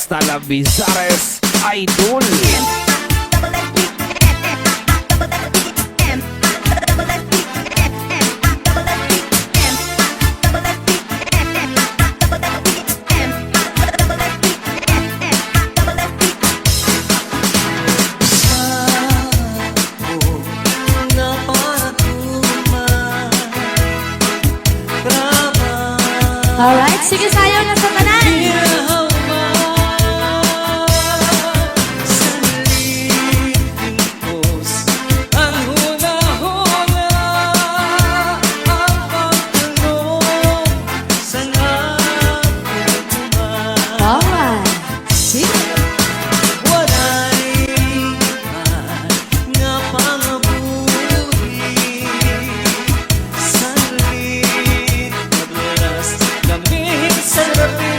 hasta la Bizares Idol. Alright, sige sayaw na sa tanan. Alright, sige. Sa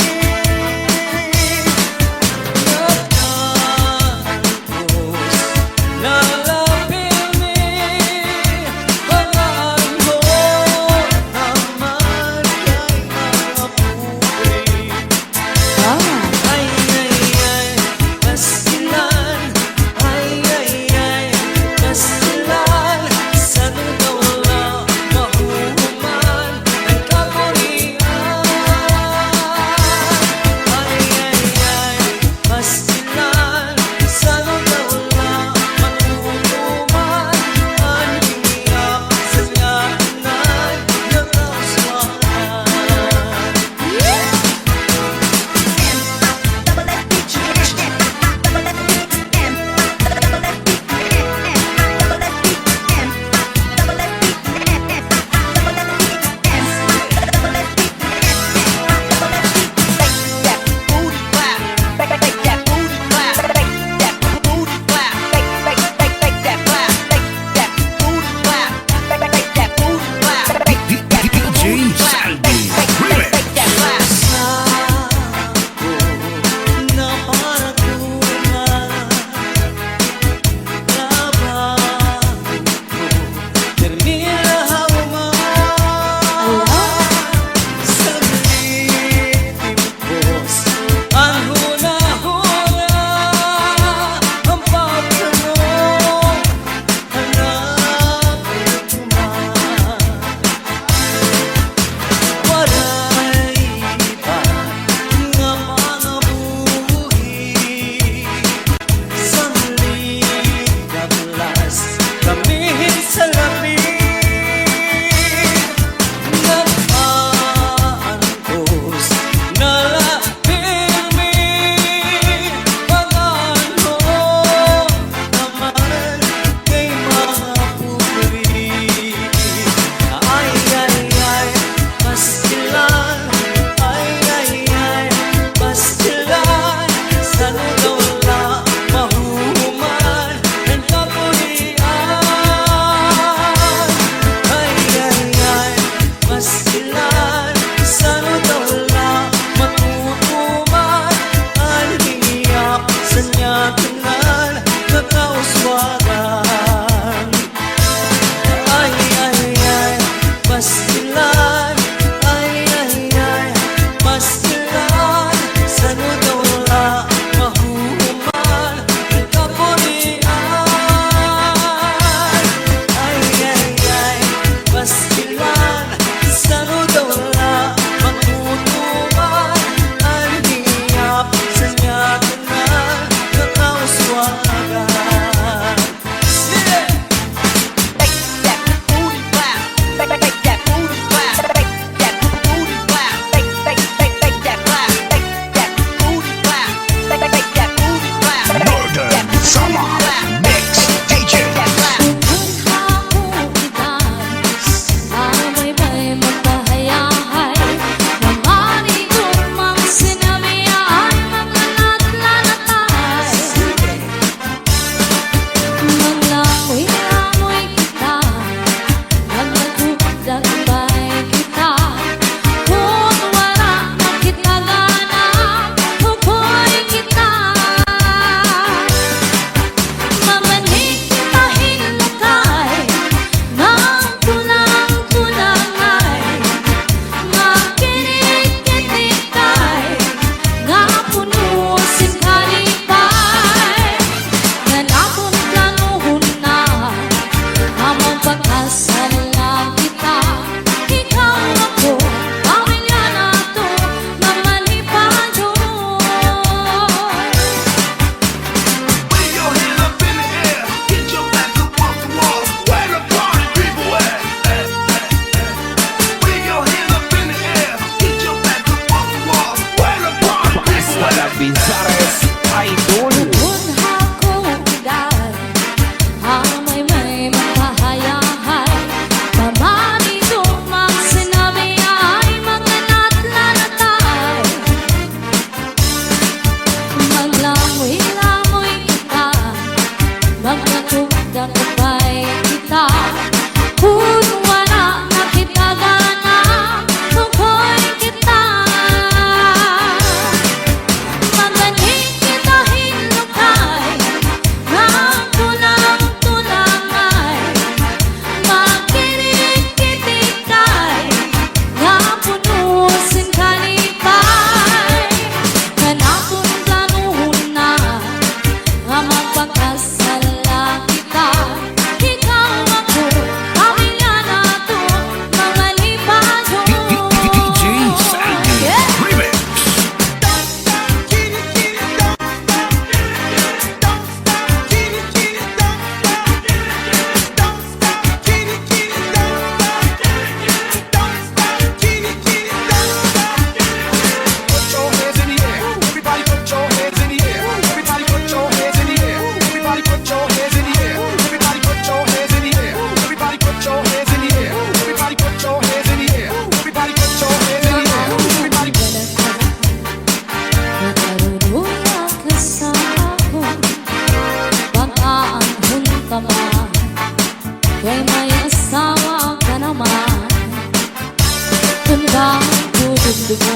dugo.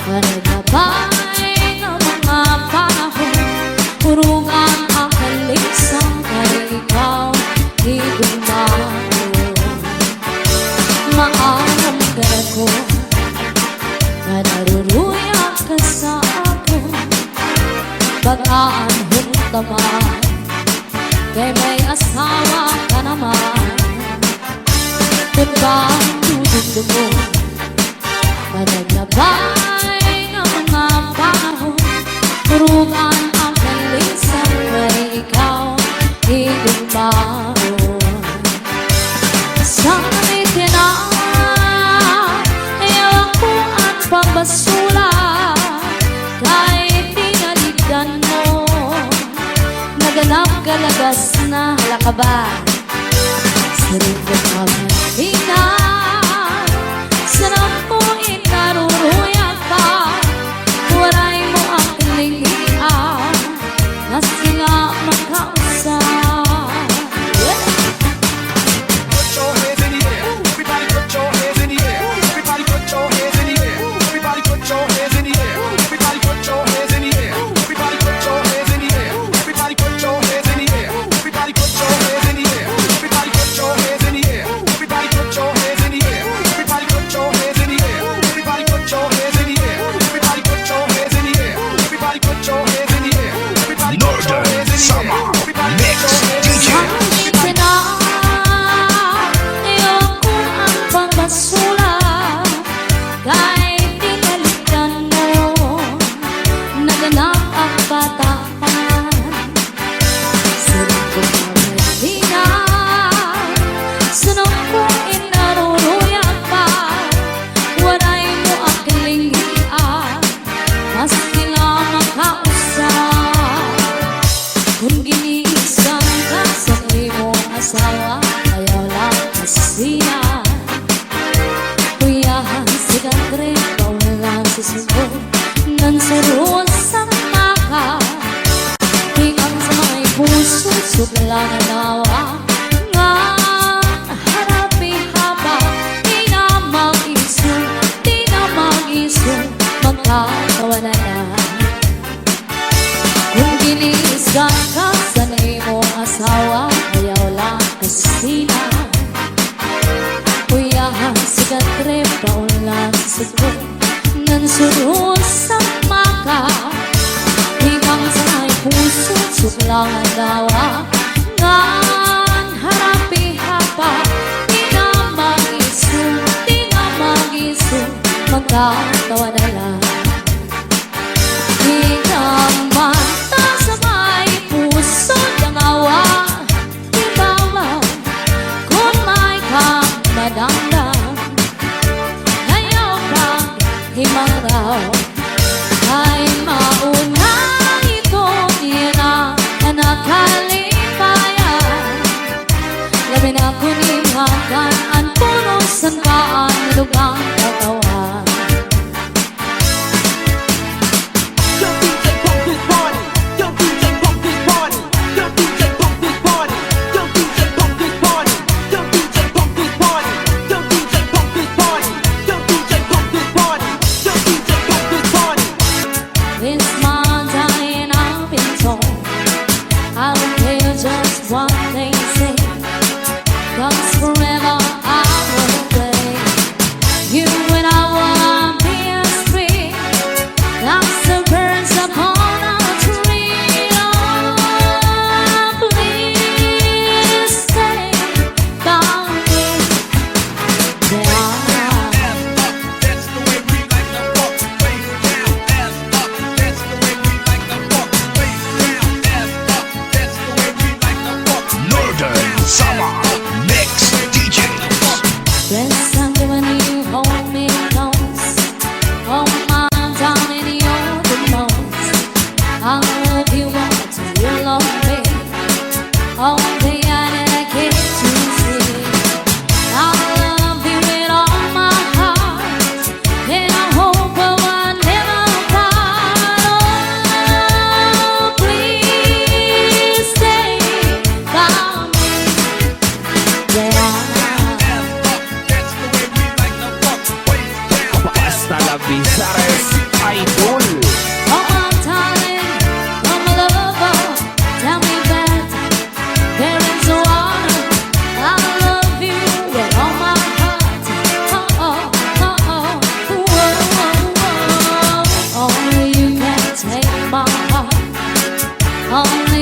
Panagabay ng mga panahon, urungan ang kalisang kay ikaw di gumawa. Maalam ka ako na naruruyak ka sa akin. Pag-aanhong taman, kay may asawa ka naman. Kung ba ang tutugtog mo, panaglabay ng mga panahon, turugan ang kalisang kay ikaw igumbaon. Sana'y ayaw ako at pambasula, kahit tinaligan mo, naganap kalagas na halakaba. Sarili ka man tingnan, sarap mo inaruruyan pa, waray mo ang kaligian, na sila magkausap. Put your hands in the air. Everybody put your hands in the air. Everybody put your hands in the air. Everybody put your hands in the air. Everybody put your hands in the air. Everybody put your hands in the air. Everybody put your hands in the air. Everybody put your hands in the air. Everybody put your hands in the air. Everybody put your hands in the air. Everybody put your hands in the air. Everybody put your hands in the air. Everybody put your hands in the air. Everybody put your hands in the air. Everybody put your hands in the air. Northern Summer Mix DJ. Ayoko ang pagbasula, kahit tinalikan mo, naganap ang batapan. Sarap ko pamedina, sunod ko inaruruyan pa, waray mo ang kalingian, mas sila makausap. Kung giniisang ka sa iyong asawa, ayaw lang kasiyan. Kuyahan si Kandre, paulang si Subo, nang suruan sa maka. Tingang sa may puso, sukla na nawa, nga harapi haba, di na mag-iso, magkakawalan na. Kung giniisang ka sa iyong asawa, ayaw lang kasina. Kuyahan si Kandre, paulang si Subo, nang suruan sa maka. Tingang sa may puso, suklang ang dawa, ngan harapi hapa, di na mag-iso, magkatawa na lang. Tingang mata sa may puso, dangawa, di bawal, kung may kang madamdam, ayaw kang himang raw. Ay mauna ito, na nakalipayan. Labi na kunihakan, ang punos ang kaan, lugang katawan. Yo DJ pump this party. Yo DJ pump this party. Yo DJ pump this party. Yo DJ pump this party. Yo DJ pump this party. Yo DJ pump this party. Yo DJ pump this party. Yo DJ pump this party. This month I've been told I don't care just what they say, 'cause forever I will play you and I will be as free as the birds upon a tree. Oh, please stay by me. That's the way we like to walk. Face down, ass up. That's the way we like to walk. Face down, ass up. That's the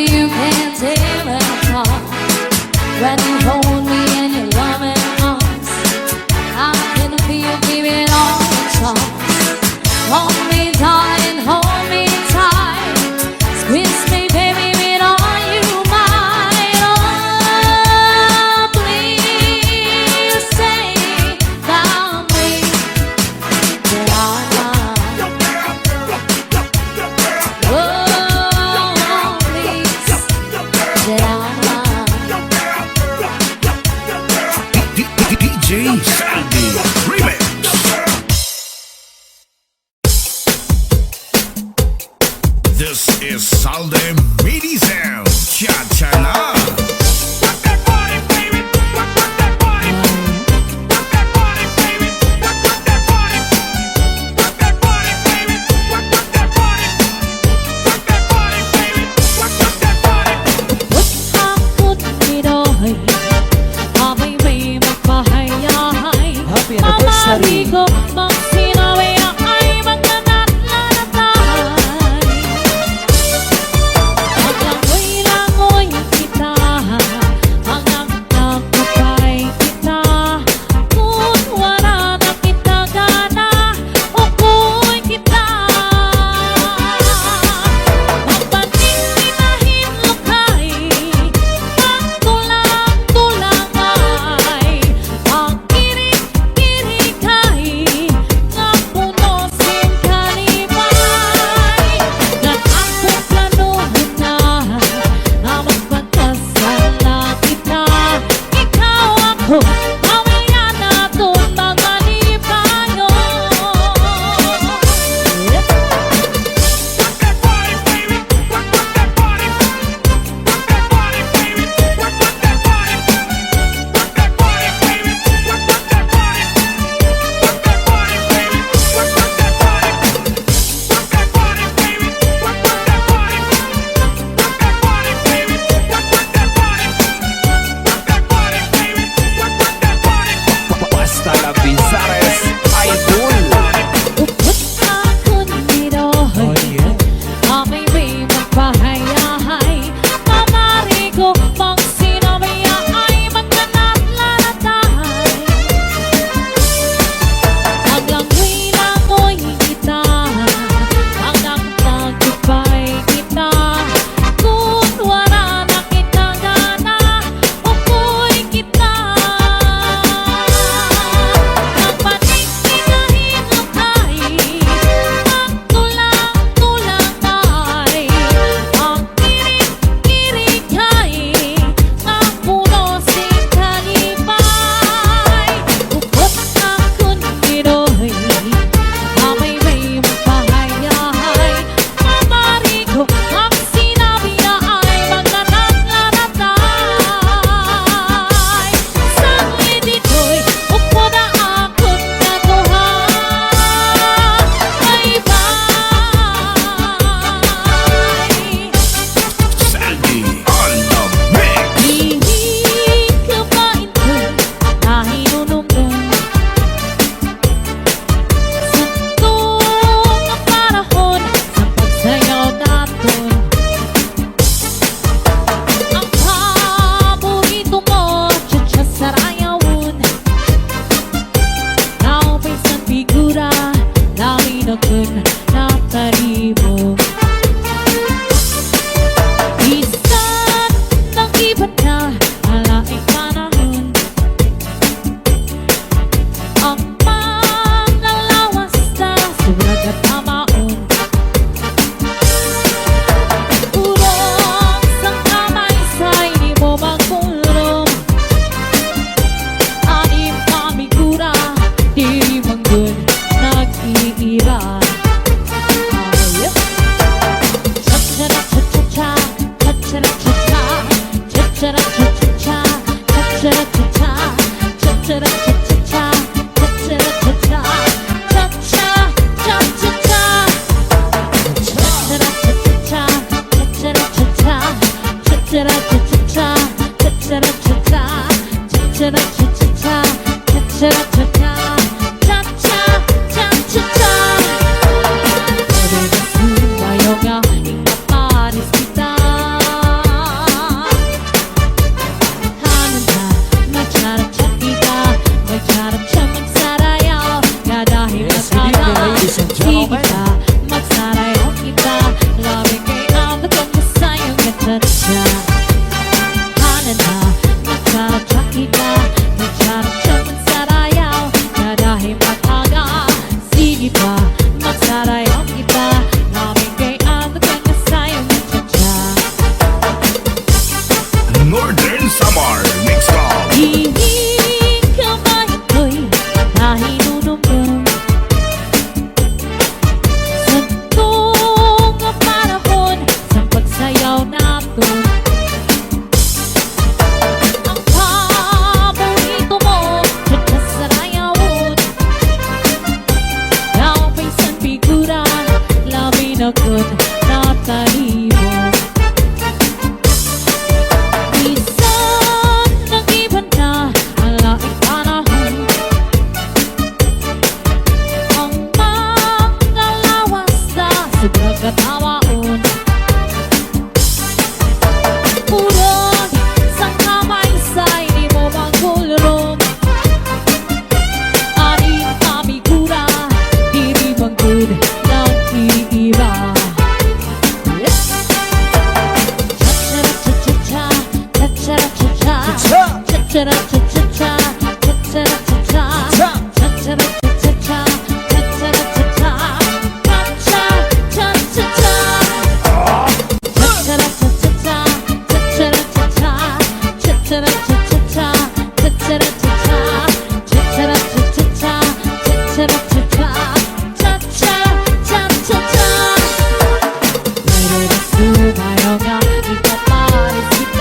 you can't tear it apart. When you hold me in your loving arms, I can feel giving all the chance. Hold me tight, hold me tight. Squeeze me, baby, with all you might. Oh, please say that we belong. Oh, please belong. DJ Saldi Remix. This is Saldi MIDI Sound. Cha-cha-la. Rock that body, baby. Rock that body. Rock that body, baby. Rock that body. Rock that body, baby. Rock that body. Rock that body, baby. Rock that body. Takot niro'y ako'y may magpahayahay. Happy anniversary. Mamari ko pag sinabi ay magkanalanatay. Paglangoy-langoy kita, hanggang nagkapay kita. Kung wala na kita gana, ukoy kita. Mapaning-inahin lukay, pagtulang-tulang ay pagkirik-kirikay, nga puno sin kalibay. Nag-akong planuhin na magpagkasala kita. Ikaw ako, mamaya natin magalipayo. Rock that body, baby. Rock that body. Rock that body, baby. Rock that body. Rock that body, baby. Rock that body. Rock that body, baby. Rock that body. Rock that body, baby. Rock that body. Rock that body, baby. Rock that body. Rock that body, baby. Rock that body. Basta la Bizares Idol. Upot akong niro'y ako'y may magpahayahay. Mamari ko pag sinabi ay magkanalanatay. Paglangoy-langoy kita, hanggang nagkapay kita. Kung wala na kita gana, ukoy kita. Mapaning-inahin lukay, pagtulang-tulang ay pagkirik-kirikay, nga puno sin kalibay. Upot akong niro'y ako'y may magpahayahay. Mamari ko ang sinabi na ay magkanalanatay. Saglit ito'y upo na akong natuhan. Bye-bye. Saldi on the mix. Hindi ka ba ito nahinunumdum? Santong ang panahon sa pagsayaw natin. Ang paborito mo, cha-cha sarayawon. Naupisan figura, namin ako'n natarimo. Isang ng iba na alaing panahon, ang manlalawas na sobrang at tamaon. Urong sang kamay sa'y di mo magkulong. Anim kami kura, di manggun nag-iiran. Ayep. Cha-cha-cha-cha-cha, cha-cha-cha-cha-cha, cha-cha-cha-cha-cha, cha-cha-cha-cha, cha-cha-cha-cha-cha, cha-cha-cha-cha, cha-cha-cha-cha-cha. Pwede ba sinayo nga ikaparis kita? 하는아 나처럼 착히가 너처럼 조금 살아요 나라의 막아가 시기봐 막 살아 연기봐 남에게 아무것도 사용을 찾아 Northern Samar Mix Club. Hihing kamay ko'y nahinunumdum Sa itong panahon sa pagsayaw natin Ang paborito mo dyan sa sarayawon Ang pinsan figura labi na kun natalibon Minsan nag-iba na ang laking panahon Ang mga lawas na sobrang katawaon Purong sa kamay sa'y di mo magulong Aning kamigura, di manggod nag-iiba 수마여가 이것만 있을까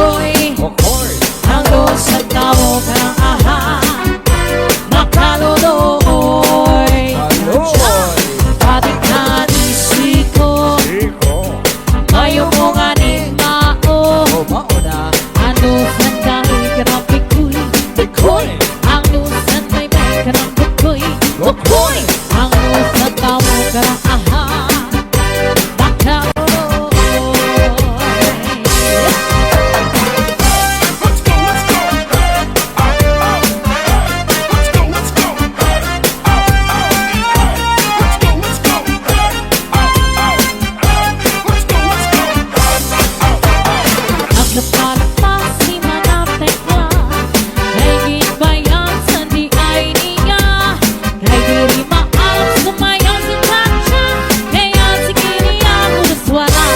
ako'y Okoy. hanggo sa tao ng aha Makaluloy Aloy. Pati na isiko Iko. Ngayon mo nga ni mao O mauna. Ano sa dahil karang pikoy Ikoy. Ano sa may karang bukoy Okoy. Ano sa tao karang aha Makaluloy Let's go, let's go. Let's go, let's go. Let's go, let's go. Let's go, let's go. Ang napalapas si Manaptek na Kahit bayan sa di ay niya Kahit diri maalam sumayaw si Tatcha Kaya sige niya umuswala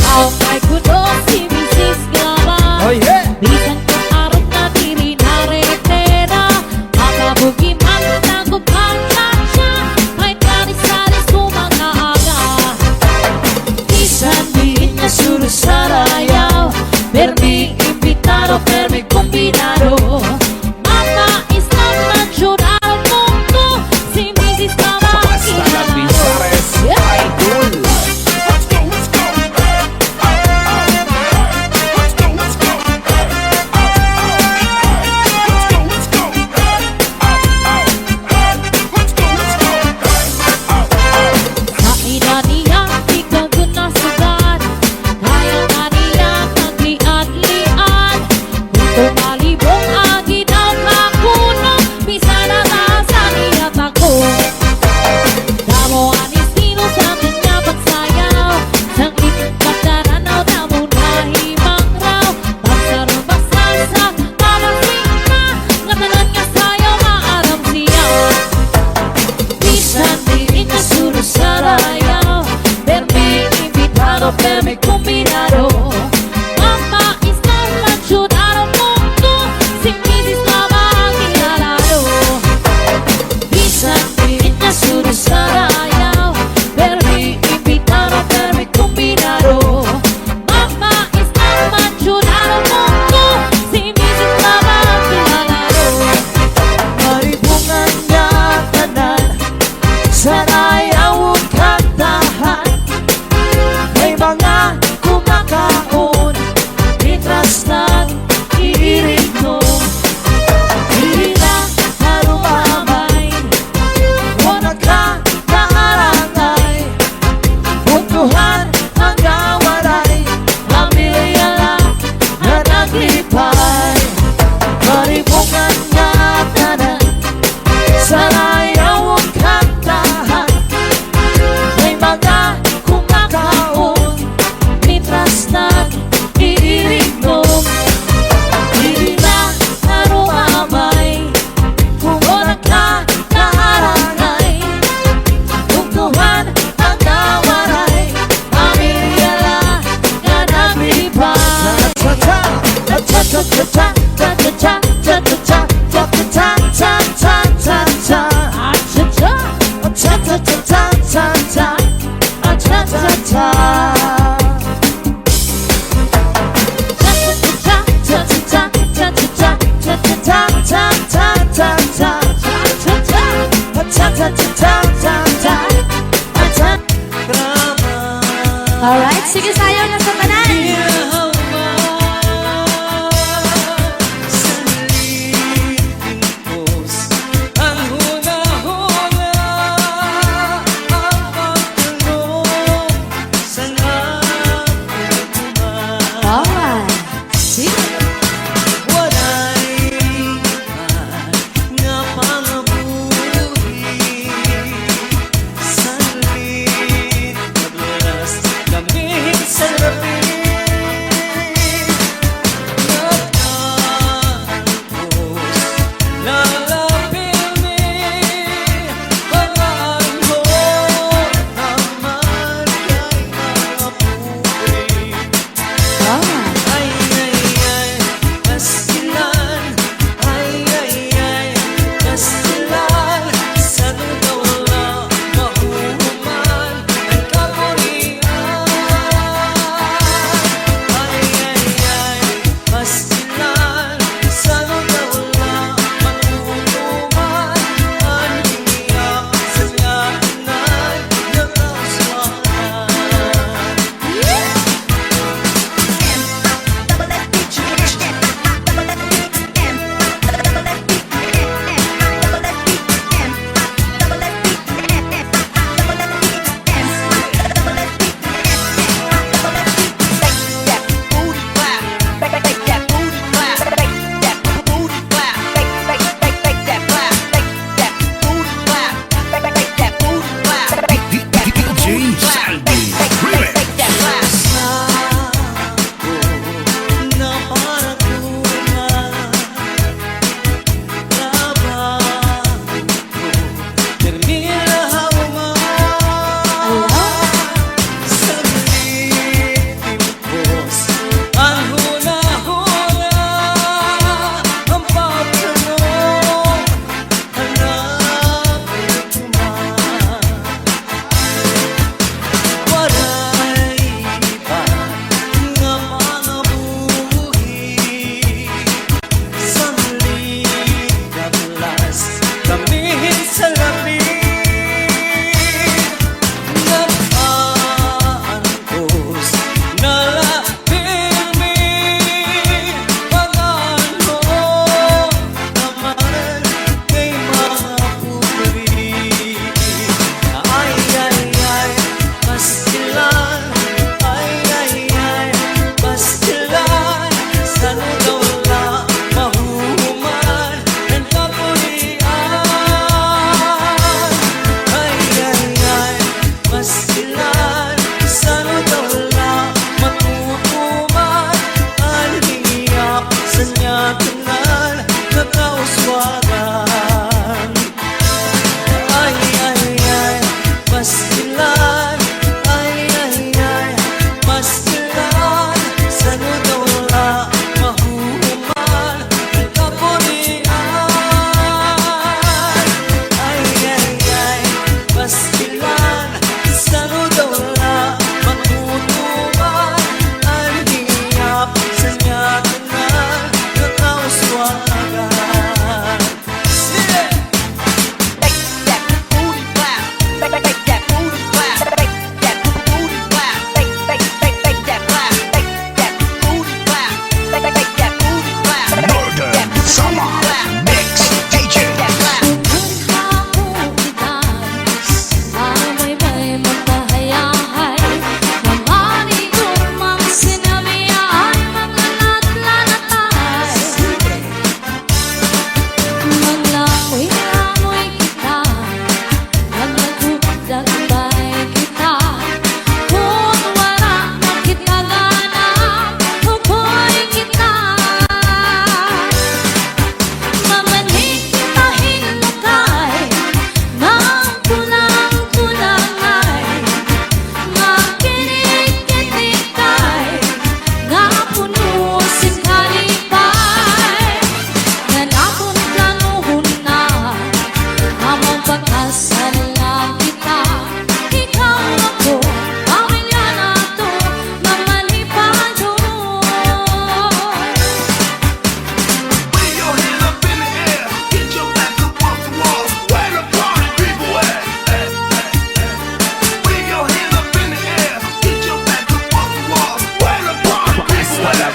Ang may kudo si Mrs. Glava Oh yeah. Bisan kong araw na diri na retera Makabugi man na gupang Tatcha Kahit karis-karis sumang-aga Bisan di niya surusarayaw Permi invitado, permi combinado Mama Islam natural mundo Si Mrs. Mama Basta Nagbisares. Yeah. Idol. Let's go, let's go. Let's go, let's go. Let's go, let's go. Let's go, let's go. Sa ina niya, di ka gunasugan Kaya nga niya nagliad-liad Kung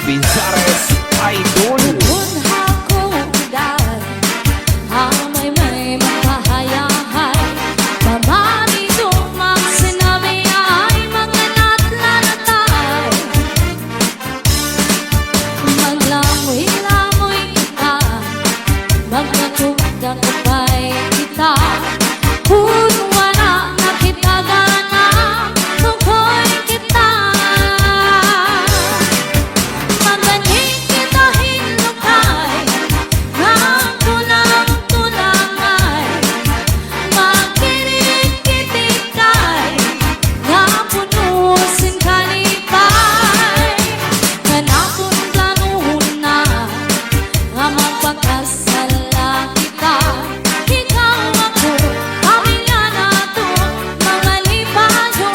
Bizares Idol. Kung ako dahil may makahayahay Pamanito mang sinabi ay mga natlanatay Maglamoy-lamoy kita Magnatukdan upay kita Kung wala na kita gana Tungkoy kita Magaling kita hinukay Ang tulang-tulangay Magkirit-kitikay Nga punusin kalipay Kanakong planuhon na Nga magpagkasala kita Ikaw ako, pamilya na to Mga lipayo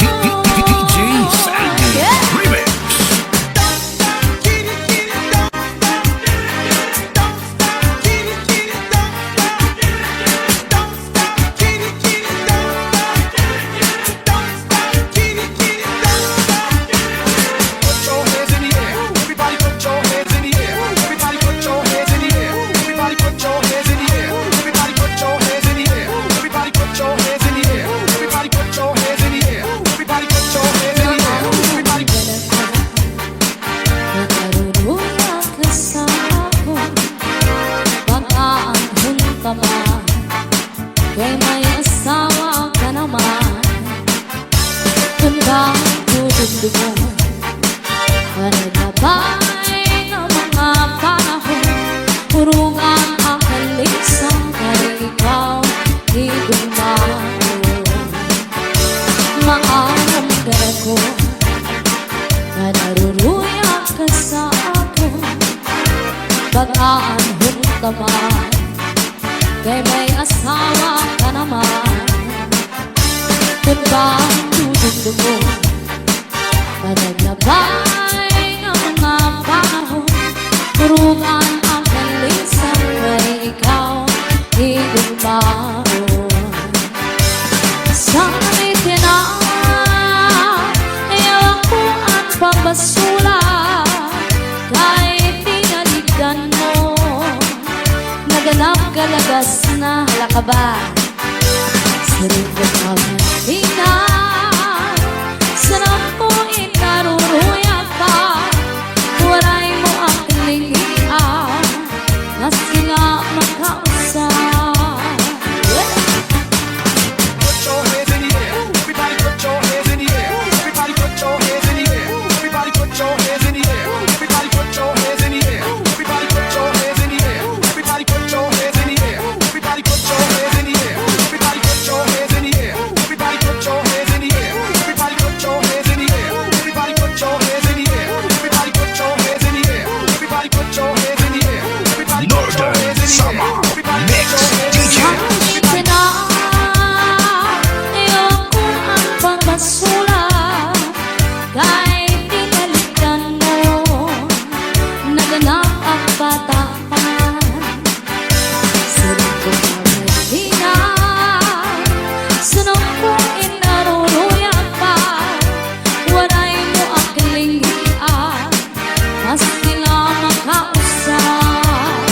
DJ Sandy Remix. Put your hands in the air. Everybody put your hands in the air. Everybody put your hands in the air. Everybody put your hands in the air. Everybody put your hands in the air. Everybody put your hands in the air. Everybody put your hands in the air. Everybody put your hands in the air. Everybody Nakaruruya ka sa ako Baka ang hunta man Kay may asawa ka naman Kung ba tutugdugo Ano na ba'y ng mga panahon Purungan ang kalisang kay ikaw Igumao Maalam ka ako Na naruruya ka sa ako Bagaan hunta man Kay may asawa ka naman Kung ba ang tutugdugo Panaglabay ng mga panahon Purungan ang kalisang kay ikaw Igumao Sana'y ayaw ako ang pambasula Kahit tinaligan mo Naganap ka lagas na halaka ba Saripot ka man ina Sarap mo inaruruya pa Waray mo ang kalihian Na sila makausap put your hands in the air. Everybody put your hands in the air. Everybody put your hands in the air. Everybody put your hands in the air. Everybody put your hands in the air. Everybody put your hands in the air. Everybody put your hands in the air. Everybody put your hands in the air. Everybody put your hands in the air. Everybody put your hands in the air. Everybody put your hands in the air. Everybody put your hands in the air. Everybody put your hands in the air. Everybody put your hands in the air. Everybody put your Northern hands in the air. Summer Everybody Mix put your hands in DJ. the air. Ayoko ang pagbasura Kahit tinalikan mo Naganap ang bataan Sarap ko pag-ina Sunod ko inaruruya pa Waray mo ang kalingian Mas sila makausap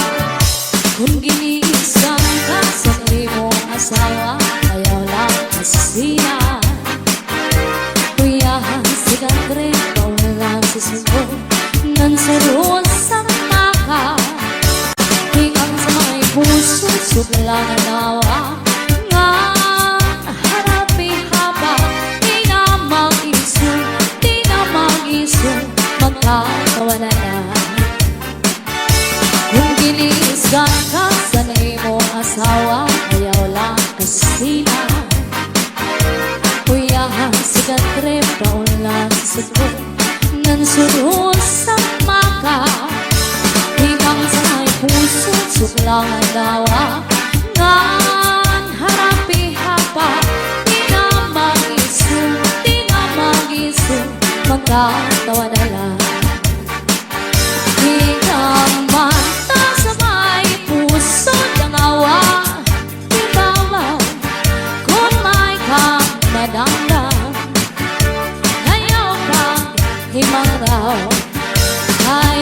Kung giniisang ka sa mo asawa Ayaw lang masisina Kuyahan sigang trepa Walang sisubo Nansaroon sa maka Hinggang sa may puso Suglang nawa Nga harapi haba Di na mag-iso Di na mag-iso Magkakawalan na Kung ginisgan ka sanay mo asawa Ayaw lang kasina Kuyahan sigat trip Taon lang sa suko Nansunod sa maka Hinggang sa may puso Suklang ang dawa Ngan harapi hapa Di na mag-iso Di na mag-iso Magkatawa na lang Hinggang mata sa may puso ng awa Ibabaw kung may kang madamdam Ayaw kang himang raw Ay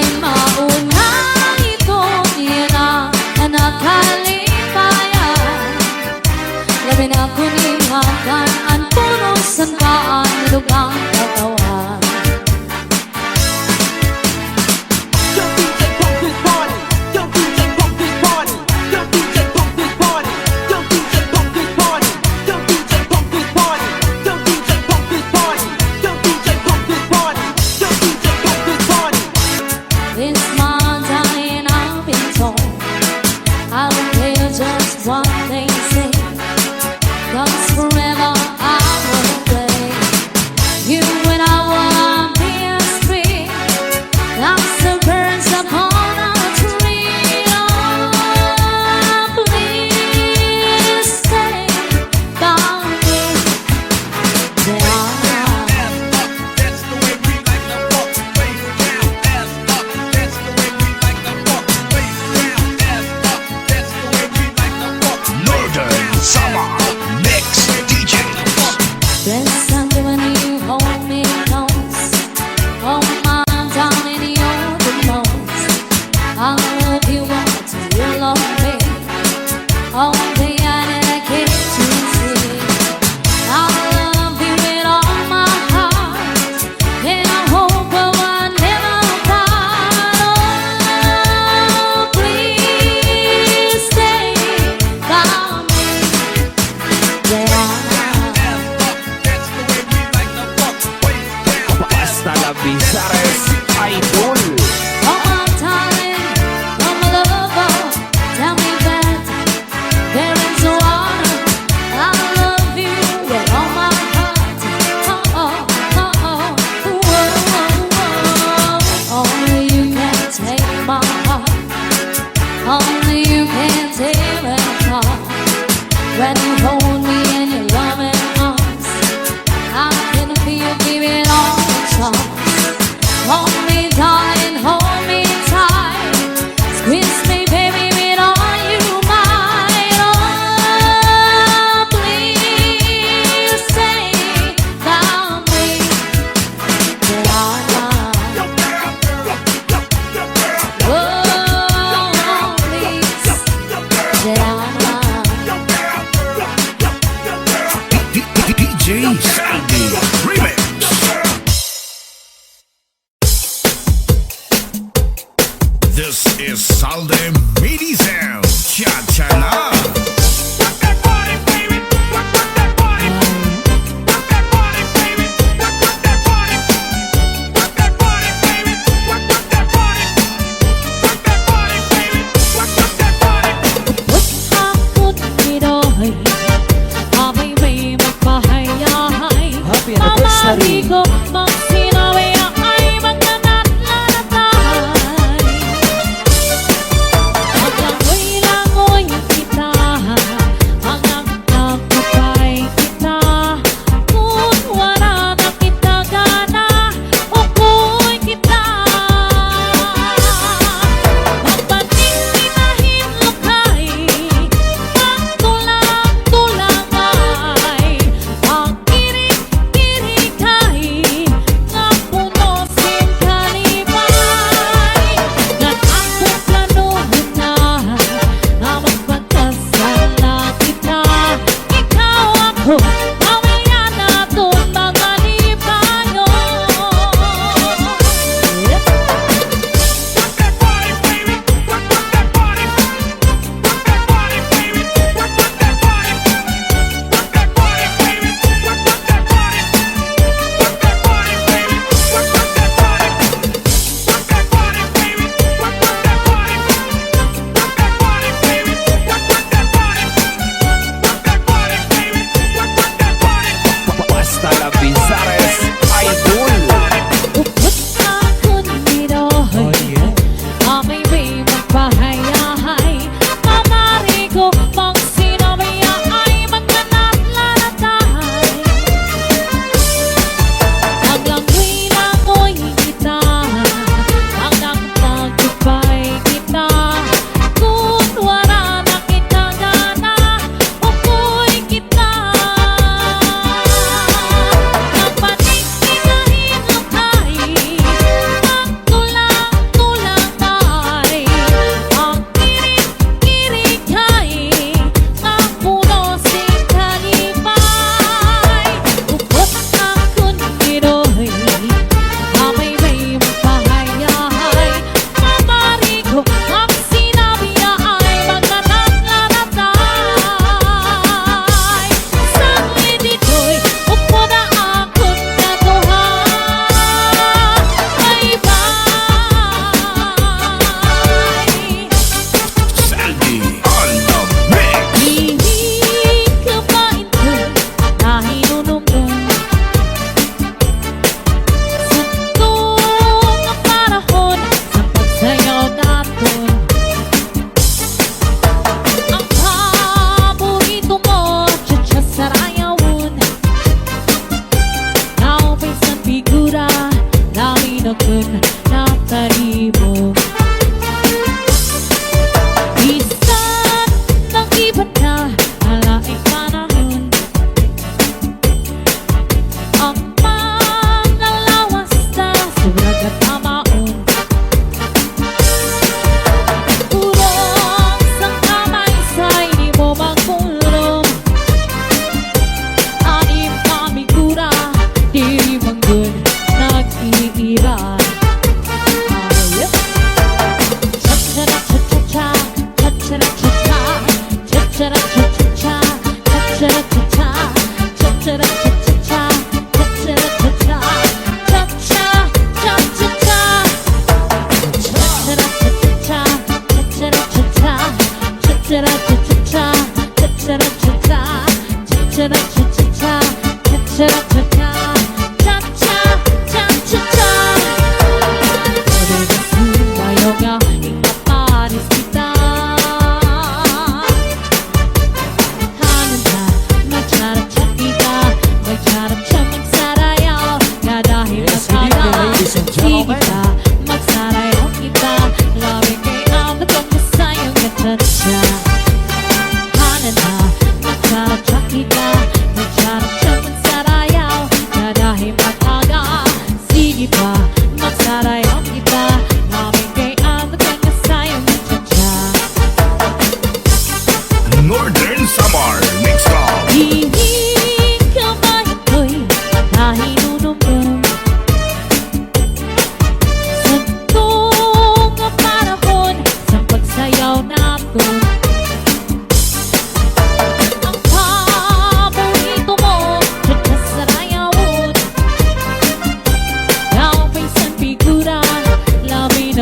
This is Salde Midi Sound. Cha-cha na. Rock that body, baby. Rock that body. Rock that body, baby. Rock that body. Rock that body, baby. Rock that body. Rock that body, baby. Rock that body. วุฒิทางพุทธไม่ได้ถ้าไม่มีมันก็ให้ยาให้ Happy มา anniversary รีก็มักสินาเวียไอ้บังกันนัดละนัดตาย Maglangoy-langoy kita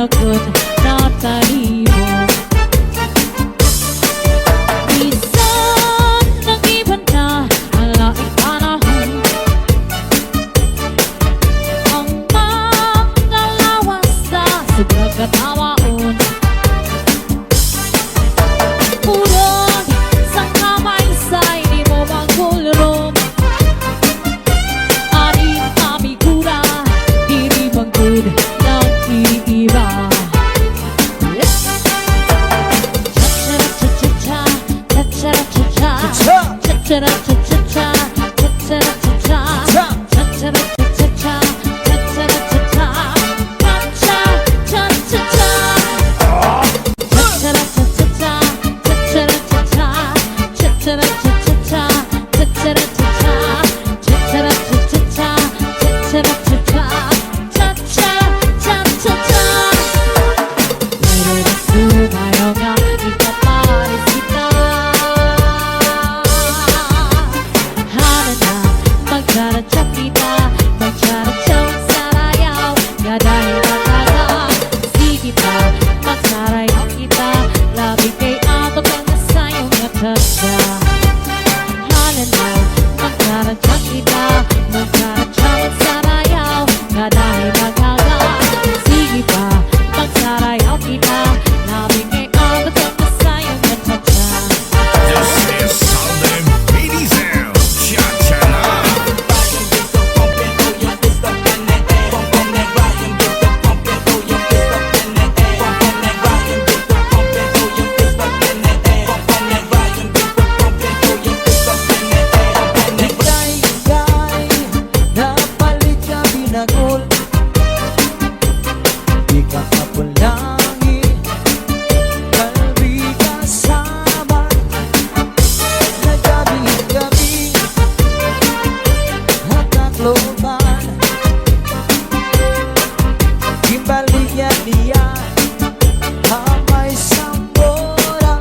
pinagod na tayo. Minsan nag-iba na ang laking panahon, ang mga lawas sa sobrang katawaan. Purong sa kamay sa'y di mo magulong, aning amigura, diri manggod ng iiba. This is Salem Mini Sound. Cha-cha-la. Higay-higay, napalit ka binagol, di ka kapulangi, kalbi kasama, nagabi-gabi, hatakloban, gimbaliyan niya, hamay sambora,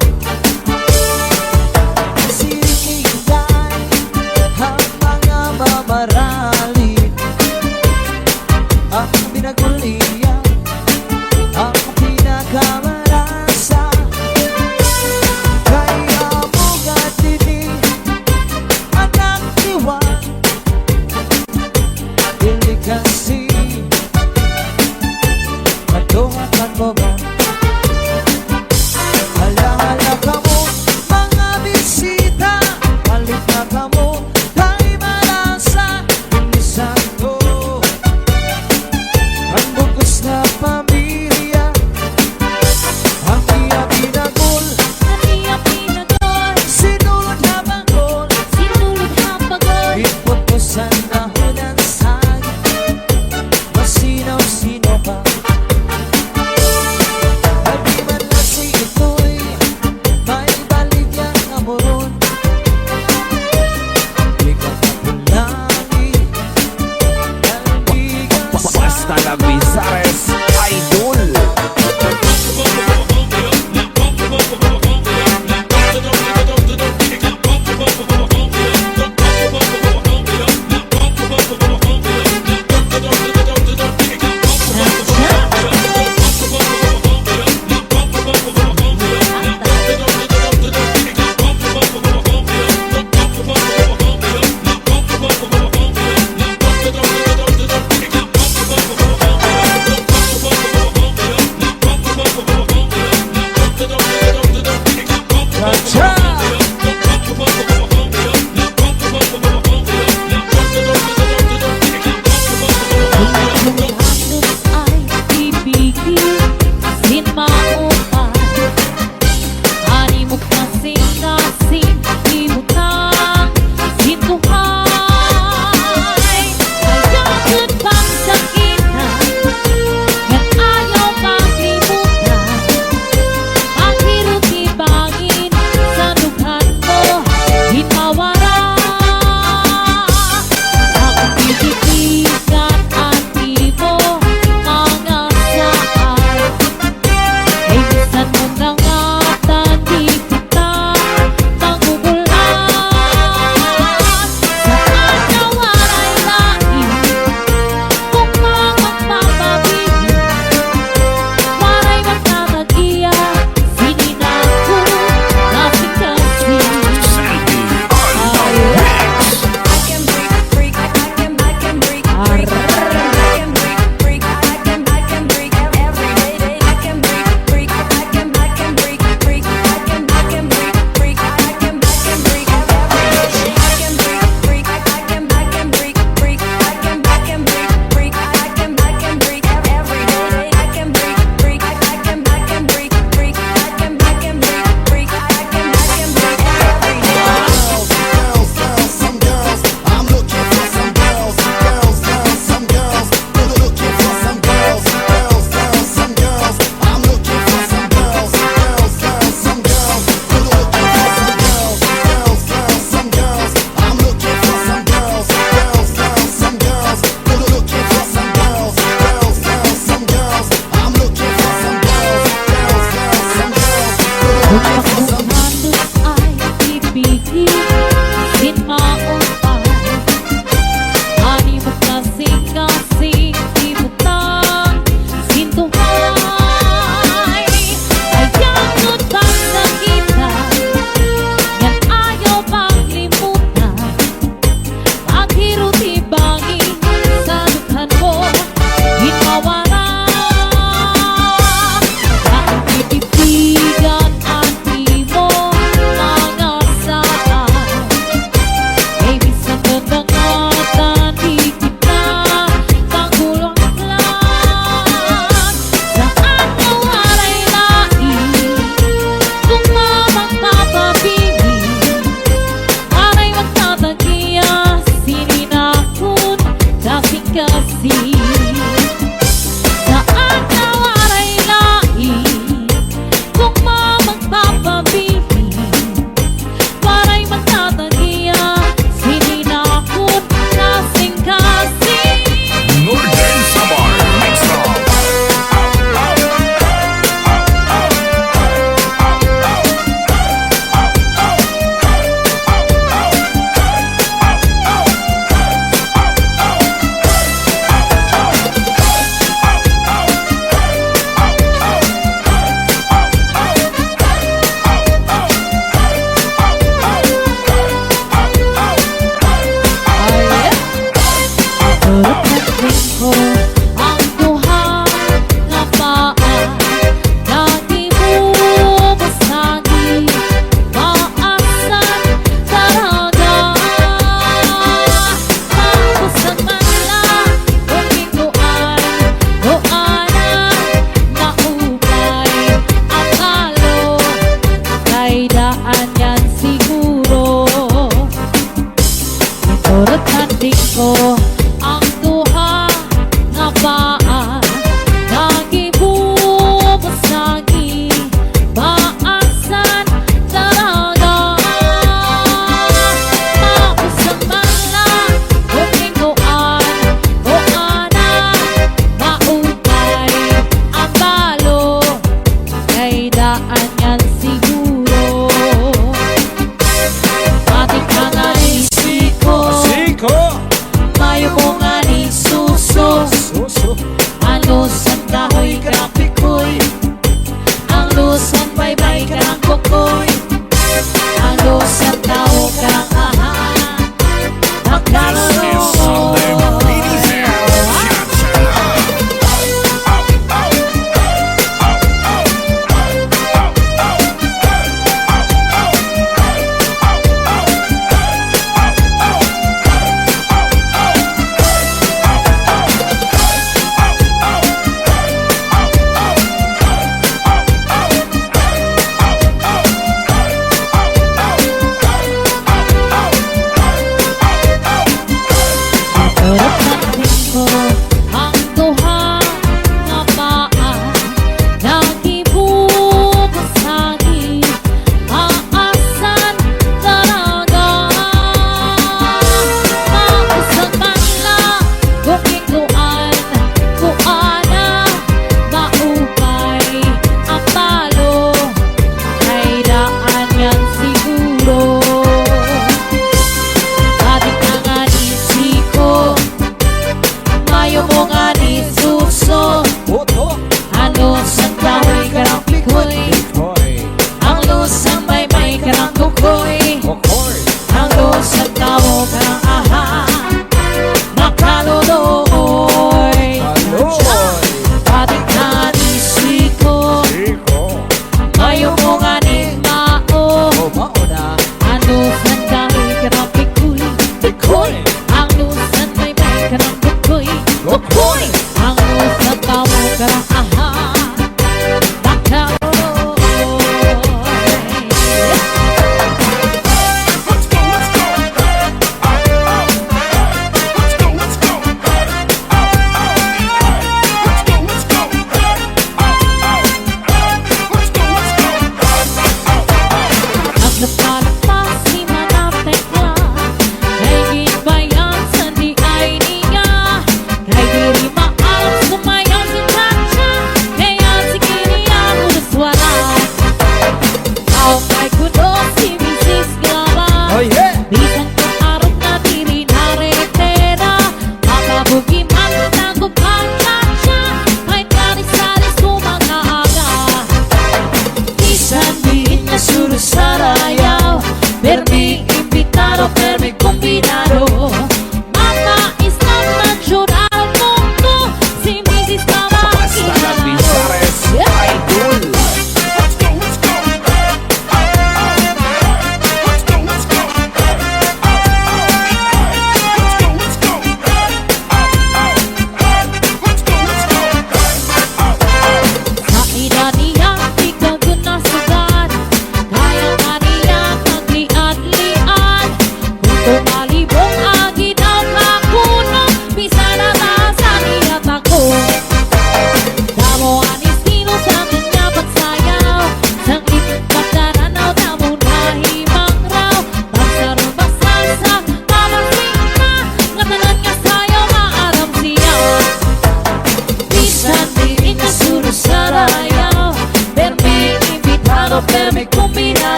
sirikigay, ang mga mamaralin, ang binagulian, ang pinakamarasa. Kaya mo nga dinig, anak diwan, dili kasi matungan mo ba? Hala-hala ka mo, mga bisita, balik na ka mo, kay marasa, inisan ko ang bugos na pamilya, ang iya pinagol, sinulod na banggol, ipot mo sa dahon ng saging, masinaw-sino pa, Kung pagbuhatos ay ibigin, sin maupay. Ani mo kasing-kasing ibutang, sin tuhay. Ayaw utang sa kita, yan ayaw pang limutan. Paghirot ibangin sa dukhan mo, hinmawala. Ang ibibigan at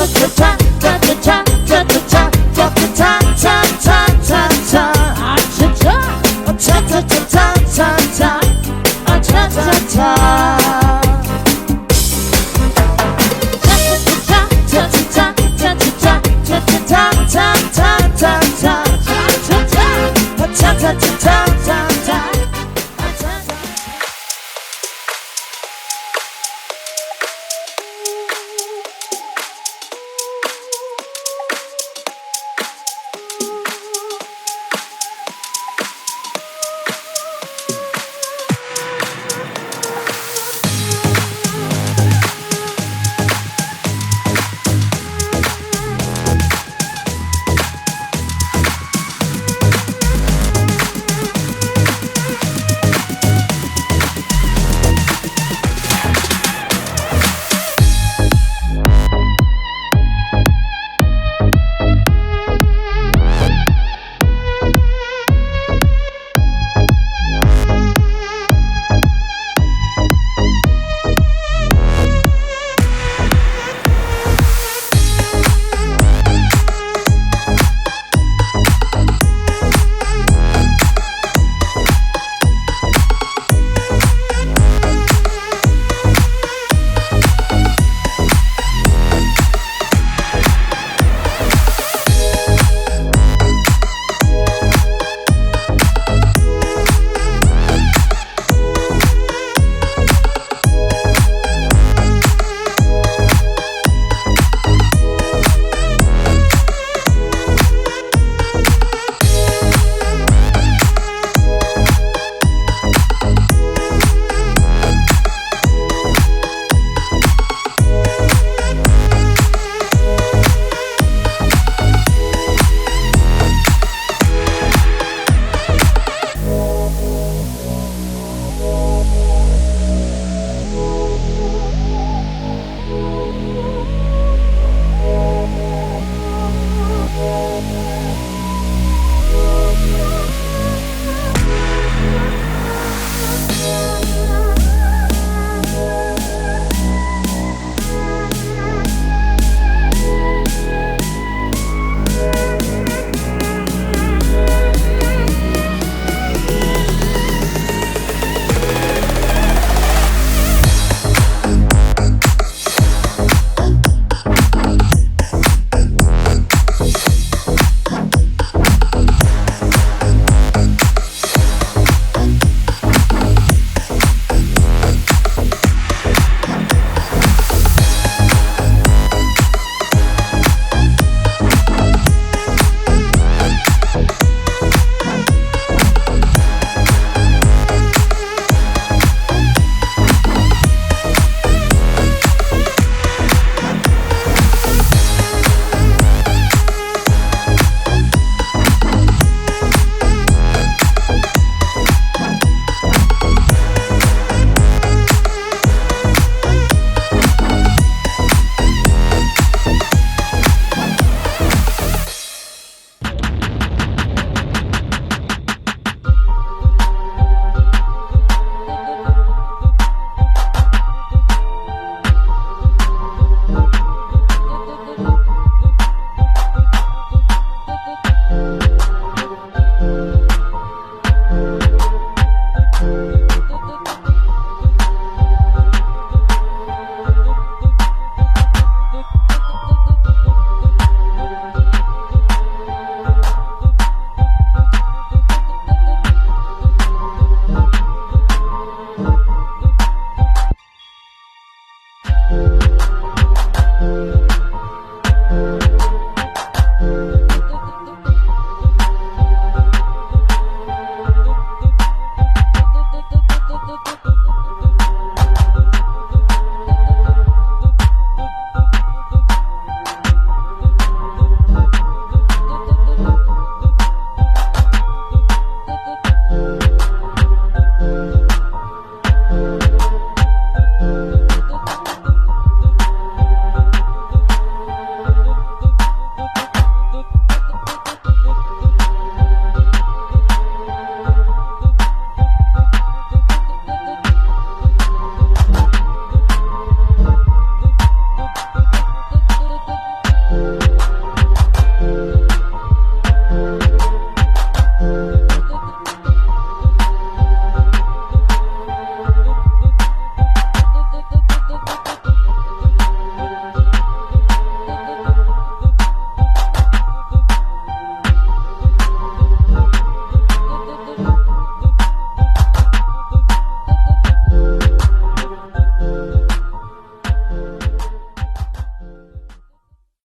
just a time.